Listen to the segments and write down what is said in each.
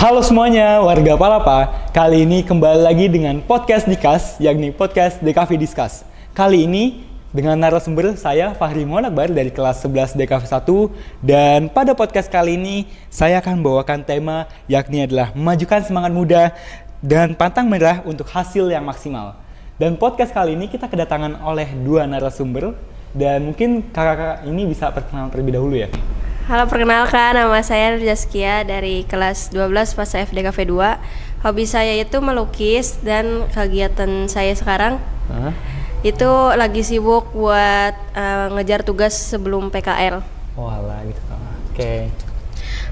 Halo semuanya, warga Palapa. Kali ini kembali lagi dengan podcast Dikas, yakni podcast DKV Discuss. Kali ini dengan narasumber saya Fahri Monakbar dari kelas 11 DKV 1. Dan pada podcast kali ini saya akan membawakan tema yakni adalah memajukan semangat muda dan pantang menyerah untuk hasil yang maksimal. Dan podcast kali ini kita kedatangan oleh dua narasumber. Dan mungkin kakak-kakak ini bisa perkenalan terlebih dahulu ya. Halo, perkenalkan, nama saya Nur Zaskia dari kelas 12 Fasa FDKV 2. Hobi saya itu melukis dan kegiatan saya sekarang itu lagi sibuk buat ngejar tugas sebelum PKL. Walah gitu. Oke.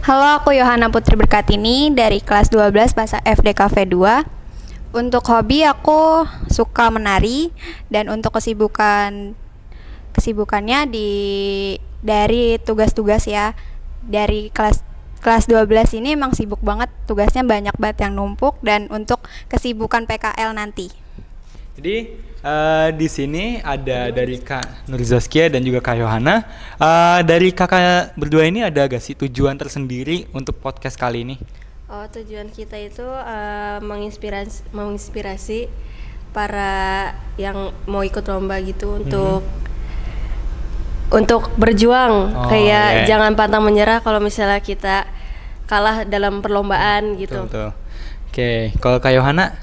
Halo, aku Yohana Putri Berkatini dari kelas 12 Fasa FDKV 2. Untuk hobi aku suka menari dan untuk kesibukannya dari tugas-tugas ya. Dari kelas 12 ini emang sibuk banget, tugasnya banyak banget yang numpuk dan untuk kesibukan PKL nanti. Jadi di sini ada dari Kak Nur Zaskia dan juga Kak Yohana. Dari kakak berdua ini ada gak sih tujuan tersendiri untuk podcast kali ini? Tujuan kita itu menginspirasi para yang mau ikut lomba gitu untuk berjuang, jangan pantang menyerah kalau misalnya kita kalah dalam perlombaan gitu. Betul. Oke, kalau Kak Yohana?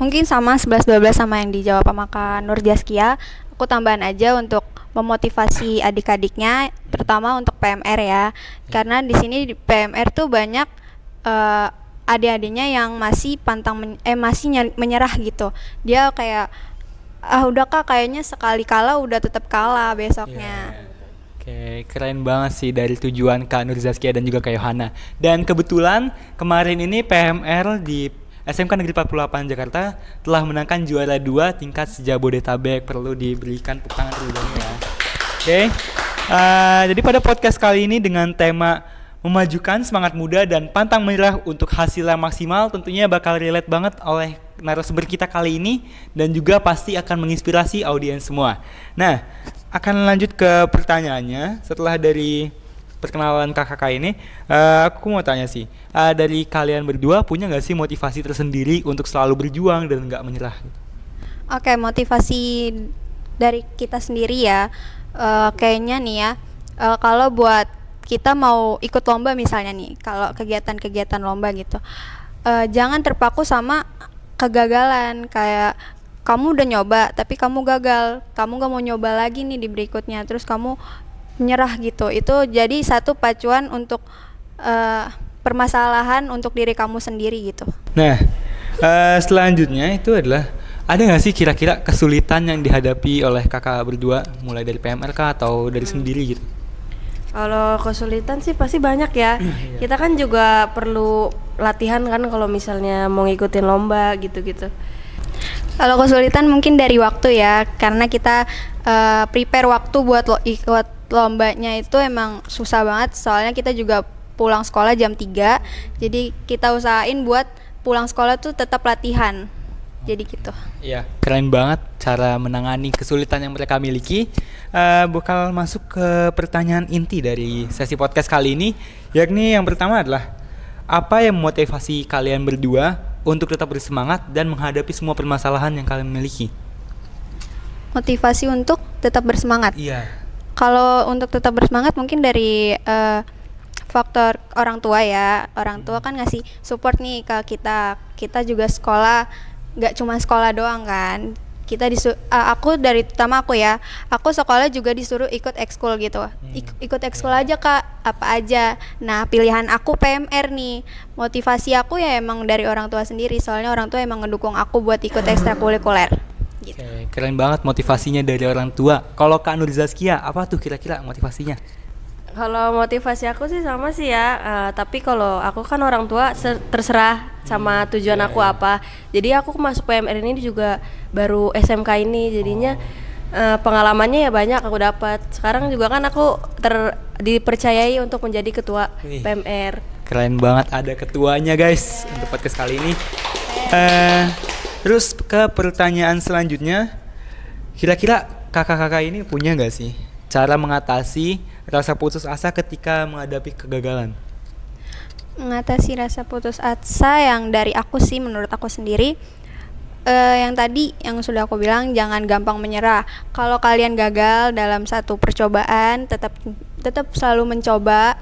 Mungkin sama 11-12 sama yang dijawab sama Kak Nur Zaskia. Aku tambahan aja untuk memotivasi adik-adiknya, terutama untuk PMR ya. Karena di sini di PMR tuh banyak adik-adiknya yang masih menyerah gitu. Dia kayak udah Kak, kayaknya sekali kalah udah tetap kalah besoknya. Oke, keren banget sih dari tujuan Kak Nur Zaskia dan juga Kak Yohana. Dan kebetulan kemarin ini PMR di SMK Negeri 48 Jakarta telah menangkan juara 2 tingkat se-Jabodetabek. Perlu diberikan tepuk tangan terlebih dahulu ya. Oke, jadi pada podcast kali ini dengan tema memajukan semangat muda dan pantang menyerah untuk hasil yang maksimal, tentunya bakal relate banget oleh narasumber kita kali ini dan juga pasti akan menginspirasi audiens semua. Nah, akan lanjut ke pertanyaannya setelah dari perkenalan kakak ini. Aku mau tanya sih, dari kalian berdua punya nggak sih motivasi tersendiri untuk selalu berjuang dan nggak menyerah? Oke, motivasi dari kita sendiri ya, kayaknya nih ya, kalau buat kita mau ikut lomba misalnya nih, kalau kegiatan-kegiatan lomba gitu, jangan terpaku sama kegagalan. Kayak kamu udah nyoba tapi kamu gagal, kamu gak mau nyoba lagi nih di berikutnya, terus kamu menyerah gitu. Itu jadi satu pacuan untuk permasalahan untuk diri kamu sendiri gitu. Nah, selanjutnya itu adalah, ada gak sih kira-kira kesulitan yang dihadapi oleh kakak berdua, mulai dari PMRK atau dari sendiri gitu? Kalau kesulitan sih pasti banyak ya. Kita kan juga perlu latihan kan kalau misalnya mau ngikutin lomba gitu-gitu. Kalau kesulitan mungkin dari waktu ya, karena kita prepare waktu buat ikut lombanya itu emang susah banget. Soalnya kita juga pulang sekolah jam 3, jadi kita usahain buat pulang sekolah tuh tetap latihan. Jadi gitu. Iya, keren banget cara menangani kesulitan yang mereka miliki. Bakal masuk ke pertanyaan inti dari sesi podcast kali ini, yakni yang pertama adalah, apa yang memotivasi kalian berdua untuk tetap bersemangat dan menghadapi semua permasalahan yang kalian miliki? Motivasi untuk tetap bersemangat. Iya. Kalau untuk tetap bersemangat mungkin dari faktor orang tua ya. Orang tua kan ngasih support nih ke kita. Kita juga sekolah, nggak cuma sekolah doang kan. Aku sekolah juga disuruh ikut ekskul gitu. Ikut ekskul aja Kak, apa aja. Nah, pilihan aku PMR nih. Motivasi aku ya emang dari orang tua sendiri, soalnya orang tua emang ngedukung aku buat ikut ekstrakurikuler gitu. Oke, keren banget motivasinya dari orang tua. Kalau Kak Nur Zaskia, apa tuh kira-kira motivasinya? Kalau motivasi aku sih sama sih ya, tapi kalau aku kan orang tua terserah sama tujuan aku apa. Jadi aku masuk PMR ini juga baru SMK ini, jadinya pengalamannya ya banyak aku dapat. Sekarang juga kan aku dipercayai untuk menjadi ketua PMR. Keren banget ada ketuanya guys untuk podcast kali ini. Terus ke pertanyaan selanjutnya, kira-kira kakak-kakak ini punya nggak sih cara mengatasi rasa putus asa ketika menghadapi kegagalan? mengatasi rasa putus asa yang dari aku sih, menurut aku sendiri, yang tadi yang sudah aku bilang, jangan gampang menyerah. Kalau kalian gagal dalam satu percobaan, tetap selalu mencoba.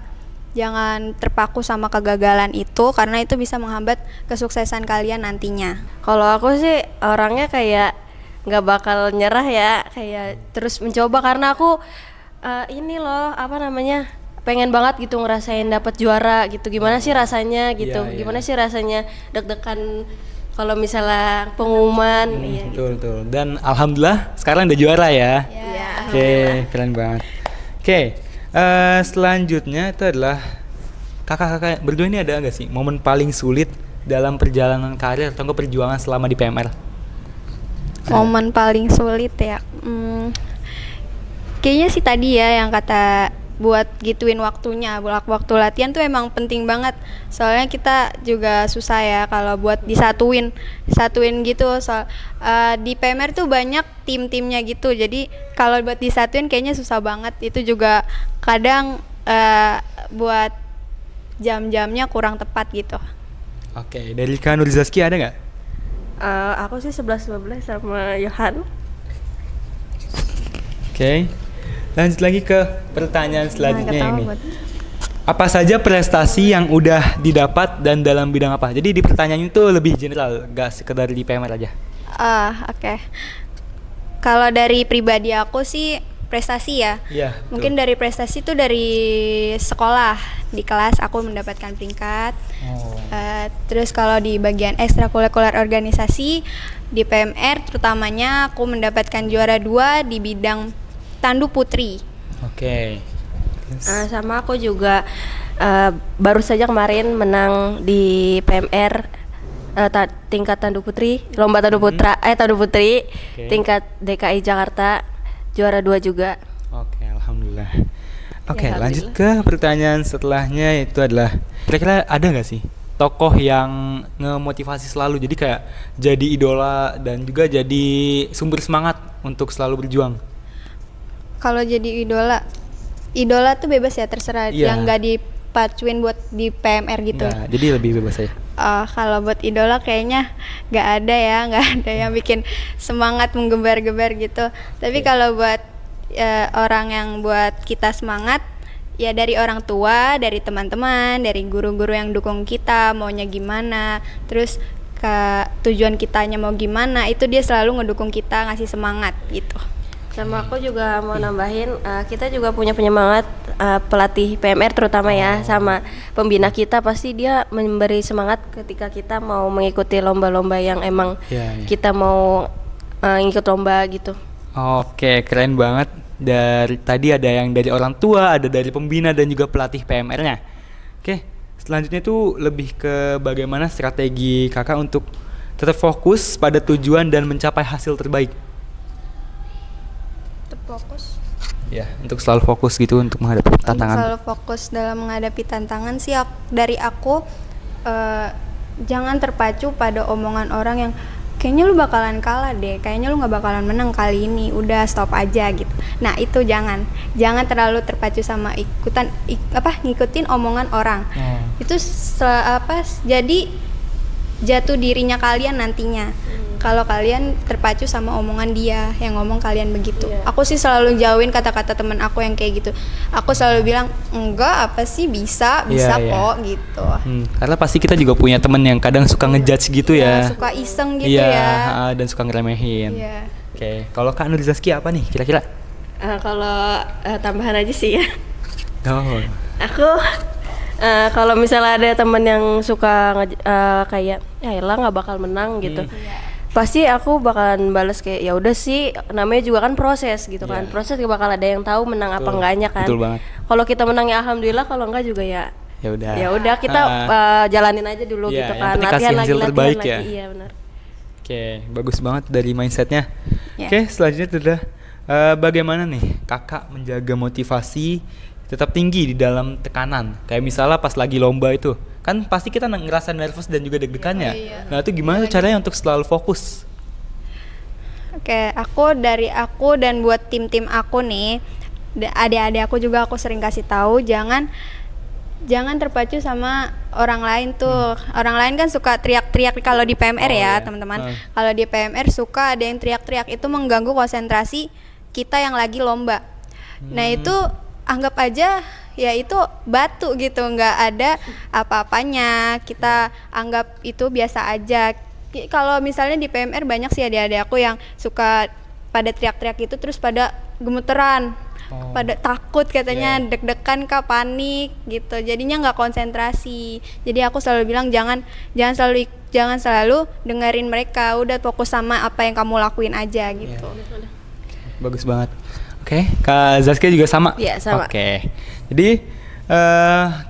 Jangan terpaku sama kegagalan itu, karena itu bisa menghambat kesuksesan kalian nantinya. Kalau aku sih orangnya kayak nggak bakal nyerah ya, kayak terus mencoba karena aku ini loh apa namanya, pengen banget gitu ngerasain dapat juara gitu. Gimana sih rasanya gitu? Iya, iya. Gimana sih rasanya deg-degan kalau misalnya pengumuman. Iya. Betul. Dan alhamdulillah sekarang udah juara ya. Iya. Oke, keren banget. Oke, selanjutnya itu adalah kakak-kakak berdua ini ada nggak sih momen paling sulit dalam perjalanan karir atau enggak perjuangan selama di PMR? Momen paling sulit ya, kayaknya sih tadi ya yang kata buat gituin waktunya, waktu latihan tuh emang penting banget. Soalnya kita juga susah ya kalau buat disatuin gitu. Di PMR tuh banyak tim-timnya gitu. Jadi kalau buat disatuin kayaknya susah banget. Itu juga kadang buat jam-jamnya kurang tepat gitu. Oke, dari Kak Nurzaski ada nggak? Aku sih 11-12 sama Yohan. Oke, lanjut lagi ke pertanyaan selanjutnya ketawa ini. buat- Apa saja prestasi yang udah didapat dan dalam bidang apa? Jadi di pertanyaan itu lebih general, gak sekedar di PMR aja. Oke. Kalau dari pribadi aku sih prestasi ya. Iya. Mungkin dari prestasi tuh dari sekolah, di kelas aku mendapatkan peringkat. Oh. Terus kalau di bagian ekstrakurikuler organisasi di PMR terutamanya aku mendapatkan juara 2 di bidang tandu putri. Oke. Terus- Sama aku juga baru saja kemarin menang di PMR tingkat tandu putri, lomba tandu tandu putri Oke. tingkat DKI Jakarta, juara 2 juga. Oke, alhamdulillah. Oke, Ya, lanjut ke pertanyaan setelahnya, itu adalah kira-kira ada nggak sih tokoh yang ngemotivasi selalu, jadi kayak jadi idola dan juga jadi sumber semangat untuk selalu berjuang? Kalau jadi idola tuh bebas ya, terserah. Iya. Yang nggak dipacuin buat di PMR gitu. Nggak, jadi lebih bebas aja. Kalau buat idola kayaknya nggak ada yang bikin semangat menggebar-gebar gitu. Tapi kalau buat orang yang buat kita semangat, ya dari orang tua, dari teman-teman, dari guru-guru yang dukung kita maunya gimana, terus ke tujuan kitanya mau gimana, itu dia selalu ngedukung kita, ngasih semangat gitu. Sama aku juga mau nambahin, kita juga punya penyemangat pelatih PMR terutama ya, sama pembina kita pasti dia memberi semangat ketika kita mau mengikuti lomba-lomba yang emang Iya, iya. kita mau ngikut lomba gitu. Oke, keren banget. Dari tadi ada yang dari orang tua, ada dari pembina dan juga pelatih PMR-nya. Oke, selanjutnya itu lebih ke bagaimana strategi kakak untuk tetap fokus pada tujuan dan mencapai hasil terbaik. Fokus. Ya, untuk selalu fokus gitu untuk menghadapi Untuk tantangan. selalu fokus dalam menghadapi tantangan sih dari aku, jangan terpacu pada omongan orang yang kayaknya lu bakalan kalah deh, kayaknya lu nggak bakalan menang kali ini, udah stop aja gitu. Nah itu jangan terlalu terpacu sama ngikutin omongan orang. Itu jadi jatuh dirinya kalian nantinya. Kalau kalian terpacu sama omongan dia yang ngomong kalian begitu. Iya. Aku sih selalu jauhin kata-kata teman aku yang kayak gitu. Aku selalu bilang enggak, apa sih, bisa Iya, iya. kok gitu. Karena pasti kita juga punya temen yang kadang suka ngejudge gitu ya. Suka iseng gitu Iya, ya. dan suka ngeremehin. Iya. Oke, kalau Kak Nurzaski apa nih kira-kira? Kalau tambahan aja sih ya, Oh. aku kalau misalnya ada temen yang suka kayak ya elah nggak bakal menang gitu, pasti aku bakalan bales kayak ya udah sih, namanya juga kan proses gitu kan. Iya. Proses gak bakal ada yang tahu menang apa Betul. enggaknya kan. Betul banget. Kalau kita menang ya alhamdulillah, kalau enggak juga ya Ya udah kita jalanin aja dulu Iya, gitu yang kan. penting kasih Latihan hasil lagi, terbaik latihan ya. lagi. Iya benar. Oke, bagus banget dari mindsetnya. Ya. Oke, selanjutnya itu adalah bagaimana nih kakak menjaga motivasi tetap tinggi di dalam tekanan. Kayak misalnya pas lagi lomba itu, kan pasti kita ngerasa nervous dan juga deg-degannya. Iya. Nah itu gimana caranya untuk selalu fokus? Oke, dari aku dan buat tim-tim aku nih, adik-adik aku juga aku sering kasih tahu, jangan jangan terpacu sama orang lain tuh. Orang lain kan suka teriak-teriak kalau di PMR ya, teman-teman. Kalau di PMR suka ada yang teriak-teriak, itu mengganggu konsentrasi kita yang lagi lomba. Nah, itu anggap aja ya itu batu gitu, nggak ada apa-apanya. Kita anggap itu biasa aja. Kalau misalnya di PMR banyak sih adik-adik aku yang suka pada teriak-teriak itu terus pada gemeteran. Pada takut katanya, deg-degan kah, panik gitu, jadinya nggak konsentrasi. Jadi aku selalu bilang jangan selalu dengerin mereka, udah fokus sama apa yang kamu lakuin aja gitu. Bagus banget. Oke, Kak Zaskia juga sama? Iya, sama. Oke, jadi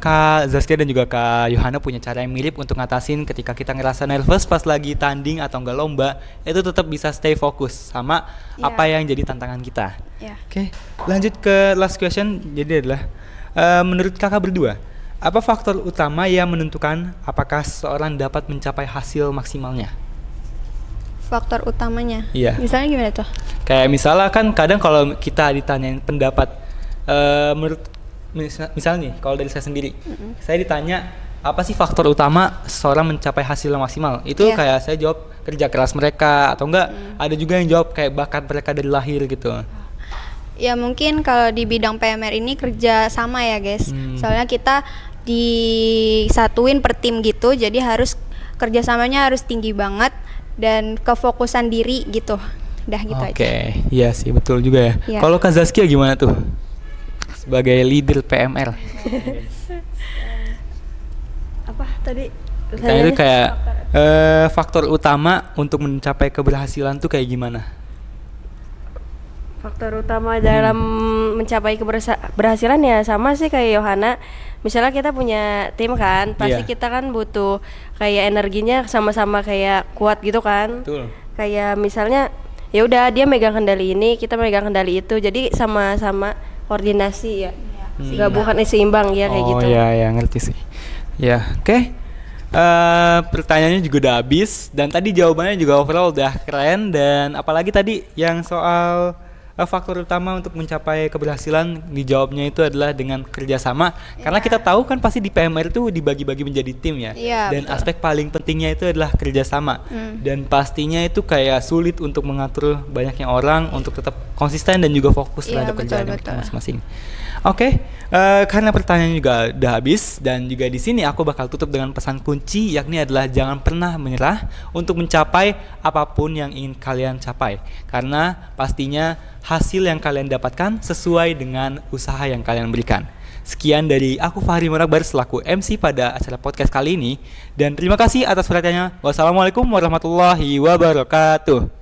Kak Zaskia dan juga Kak Yohana punya cara yang mirip untuk ngatasin ketika kita ngerasa nervous pas lagi tanding atau enggak lomba, itu tetap bisa stay fokus sama apa yang jadi tantangan kita. Oke, lanjut ke last question. Jadi adalah menurut kakak berdua, apa faktor utama yang menentukan apakah seseorang dapat mencapai hasil maksimalnya? Faktor utamanya? Iya. Misalnya gimana tuh? Kayak misalnya kan kadang kalau kita ditanyain pendapat, menurut misalnya nih, kalau dari saya sendiri, saya ditanya apa sih faktor utama seseorang mencapai hasil yang maksimal? Itu kayak saya jawab kerja keras mereka, atau enggak ada juga yang jawab kayak bakat mereka dari lahir gitu. Ya mungkin kalau di bidang PMR ini kerja sama ya guys. Soalnya kita disatuin per tim gitu, jadi harus kerjasamanya harus tinggi banget dan kefokusan diri gitu. Udah gitu aja. Oke, iya sih betul juga ya. Kalau Kak Zaskia gimana tuh? Sebagai leader PMR. Apa tadi? Kayak itu kayak faktor utama untuk mencapai keberhasilan tuh kayak gimana? Faktor utama dalam mencapai keberhasilan ya sama sih kayak Yohana. Misalnya kita punya tim kan, pasti kita kan butuh kayak energinya sama-sama kayak kuat gitu kan. Betul. Kayak misalnya ya udah dia megang kendali ini, kita megang kendali itu. Jadi sama-sama koordinasi ya. Gabungan seimbang ya kayak gitu. Oh ya ngerti sih. Ya, oke. Pertanyaannya juga udah habis dan tadi jawabannya juga overall udah keren. Dan apalagi tadi yang soal faktor utama untuk mencapai keberhasilan, dijawabnya itu adalah dengan kerjasama. Karena kita tahu kan pasti di PMR itu dibagi-bagi menjadi tim ya. Dan betul. Aspek paling pentingnya itu adalah kerjasama. Dan pastinya itu kayak sulit untuk mengatur banyaknya orang untuk tetap konsisten dan juga fokus terhadap kerjaan mereka masing-masing. Oke, karena pertanyaannya juga udah habis dan juga di sini aku bakal tutup dengan pesan kunci, yakni adalah jangan pernah menyerah untuk mencapai apapun yang ingin kalian capai, karena pastinya hasil yang kalian dapatkan sesuai dengan usaha yang kalian berikan. Sekian dari aku Fahri Murakbar selaku MC pada acara podcast kali ini, dan terima kasih atas perhatiannya. Wassalamualaikum warahmatullahi wabarakatuh.